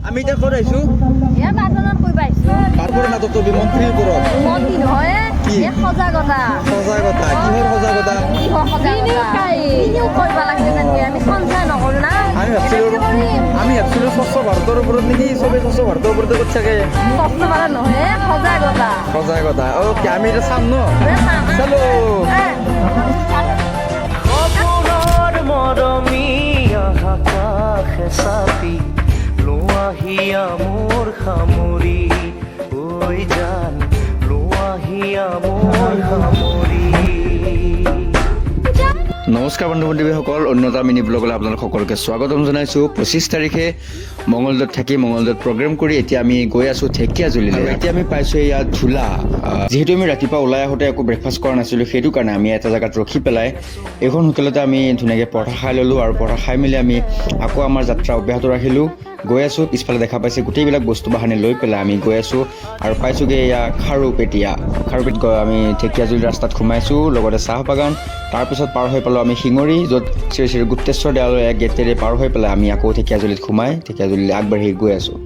আমি এতিয়া ক'ত আহিছোঁ? এয়া বাথনত কৈ পাইছোঁ। কাৰোবাৰ নাটক তুমি মন্ত্ৰীৰ ওপৰত। মন্ত্ৰী নহয় কি? এ সজাগতা। সজাগতা কিহৰ সজাগতা? কিহৰ সজাগতা? বিনিয়োগ কৰিব লাগে যেনেকে আমি সঞ্চয় নকৰোঁ না। আমি ভাবছিলো স্বচ্ছ ভাৰতৰ ওপৰত নেকি চবেই স্বচ্ছ ভাৰতৰ ওপৰতে ক'ত থাকে স্বচ্ছ ভাৰত নহয় সজাগতা। সজাগতা অ'কে আমি এতিয়া চাম ন এ চাম। চালো সপোনৰ মৰমী আকাশে চাপি লোৱাহিয়া মোৰ সামৰি ঐ জান লোৱাহিয়া মোৰ সামৰি। নমস্কাৰ বন্ধু বান্ধৱীসকল, অন্যতা মিনি ব্লগলৈ আপোনালোক সকলোকে স্বাগতম জনাইছোঁ। 25 তাৰিখে মঙলদৈত থাকি মঙলদৈত প্ৰগ্ৰেম কৰি এতিয়া আমি গৈ আছোঁ ঢেকীয়াজুলিলৈ। এতিয়া আমি পাইছোঁ ইয়াত ঝোলা। যিহেতু আমি ৰাতিপুৱা ওলাই আহোঁতে একো ব্ৰেকফাষ্ট কৰা নাছিলোঁ, সেইটো কাৰণে আমি এটা জেগাত ৰখি পেলাই এইখন হোটেলতে আমি ধুনীয়াকৈ পৰঠা খাই ল'লোঁ আৰু পৰঠা খাই মেলি আমি আকৌ আমাৰ যাত্ৰা অব্যাহত ৰাখিলোঁ। গৈ আছোঁ, পিছফালে দেখা পাইছে গোটেইবিলাক বস্তু বাহানি লৈ পেলাই আমি গৈ আছোঁ আৰু পাইছোঁগৈ এয়া খাৰুপেটীয়া। খাৰুপেট গৈ আমি ঢেকীয়াজুলি ৰাস্তাত সোমাইছোঁ, লগতে চাহ বাগান। তাৰপিছত পাৰ হৈ পালোঁ আমি শিঙৰি, য'ত শ্ৰী শ্ৰী গুপ্তেশ্বৰ দেৱালয় গেটেৰে পাৰ হৈ পেলাই আমি আকৌ ঢেকীয়াজুলিত সোমাই ঢেকীয়াজুলিলৈ আগবাঢ়ি গৈ আছোঁ।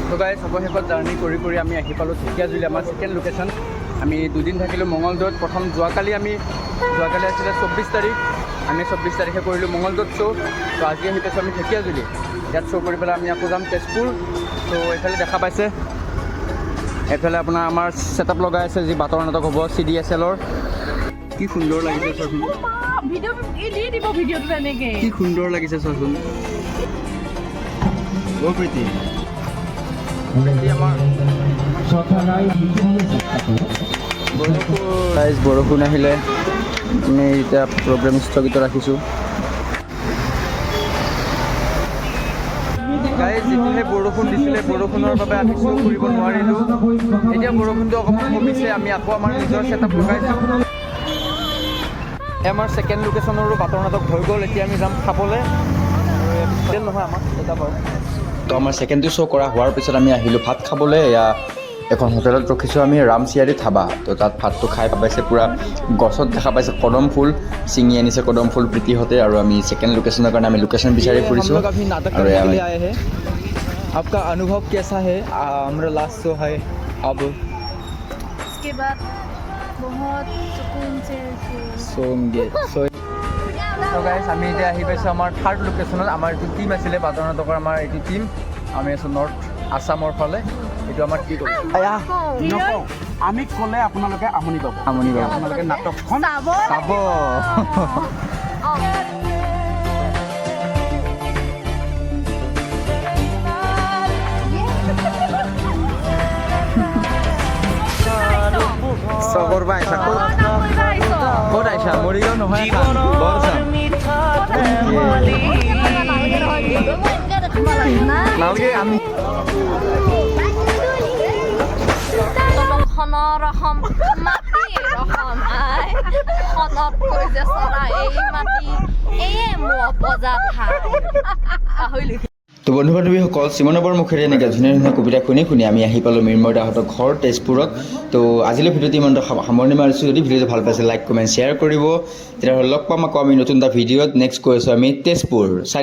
তো গাইজ অৱশেষত জাৰ্ণি কৰি আমি আহি পালোঁ ঢেকীয়াজুলি, আমাৰ ছেকেণ্ড লোকেশ্যন। আমি দুদিন থাকিলোঁ মঙলদৈত। যোৱাকালি আছিলে 24 তাৰিখ, আমি 24 তাৰিখে কৰিলোঁ মঙলদৈত শ্ব'। তো আজি আহি পাইছোঁ আমি ঢেকীয়াজুলি। ইয়াত শ্ব' কৰি পেলাই আমি আকৌ যাম তেজপুৰ। তো এইফালে দেখা পাইছে, এইফালে আপোনাৰ আমাৰ ছেটআপ লগাই আছে, যি বাটৰ নাটক হ'ব CDSL-ৰ। কি সুন্দৰ লাগিছে চোৱাচোন, কি সুন্দৰ লাগিছে চোৱাচোন। প্ৰীতি আমাৰ বৰষুণ আহিলে আমি এতিয়া প্ৰগ্ৰেম স্থগিত ৰাখিছোঁ। গাইজ যিটোহে বৰষুণ দিছিলে, বৰষুণৰ বাবে আমি শ্ব' কৰিব নোৱাৰিলোঁ। এতিয়া বৰষুণটো অকণমান কমিছে, আমি আকৌ আমাৰ নিজৰ ছেটআপ লগাইছোঁ। আমাৰ ছেকেণ্ড লোকেশ্যনৰো বাটৰ নাটক হৈ গ'ল। এতিয়া আমি যাম খাবলৈ, নহয় আমাৰ ছেটআপ আৰু। তো আমাৰ ছেকেণ্ডটো শ্ব' কৰা হোৱাৰ পিছত আমি আহিলোঁ ভাত খাবলৈ। এয়া এখন হোটেলত ৰখিছোঁ আমি, ৰামচিয়াৰী ধাবা। তো তাত ভাতটো খাই পাইছে, পূৰা গছত দেখা পাইছে কদম ফুল ছিঙি আনিছে কদম ফুল প্ৰীতিহঁতে। আৰু আমি ছেকেণ্ড লোকেশ্যনৰ কাৰণে আমি লোকেশ্যন বিচাৰি ফুৰিছোঁ। আৰু आपका अनुभव कैसा है? हमारा लास्ट शो है अब, इसके बाद बहुत सुकून से सोंगे सो গাইজ আমি এতিয়া আহি পাইছোঁ আমাৰ থাৰ্ড লোকেশ্যনত। আমাৰ এইটো টিম আছিলে বাটৰ নাটকৰ, আমাৰ এইটো টিম। আমি আছোঁ নৰ্থ আছামৰ ফালে। এইটো আমাৰ কি নকওঁ, আমি ক'লে আপোনালোকে আমনি পাব। আপোনালোকে নাটকখন চাব। ক'ত আহিছা? মৰিগাঁও নহয়, নালাগে আমি তো বন্ধু বান্ধৱীসকল, চিমনবৰ মুখেৰে এনেকৈ ধুনীয়া ধুনীয়া কবিতা শুনি আমি আহি পালোঁ মৃন্ময় দাহঁতৰ ঘৰ তেজপুৰত। তো আজিলৈ ভিডিঅ'টো ইমানটো সামৰণি মাৰিছোঁ। যদি ভিডিঅ'টো ভাল পাইছে লাইক কমেণ্ট শ্বেয়াৰ কৰিব। তেতিয়াহ'লে লগ পাম আকৌ আমি নতুন এটা ভিডিঅ'ত। নেক্সট গৈ আছোঁ আমি তেজপুৰ চাই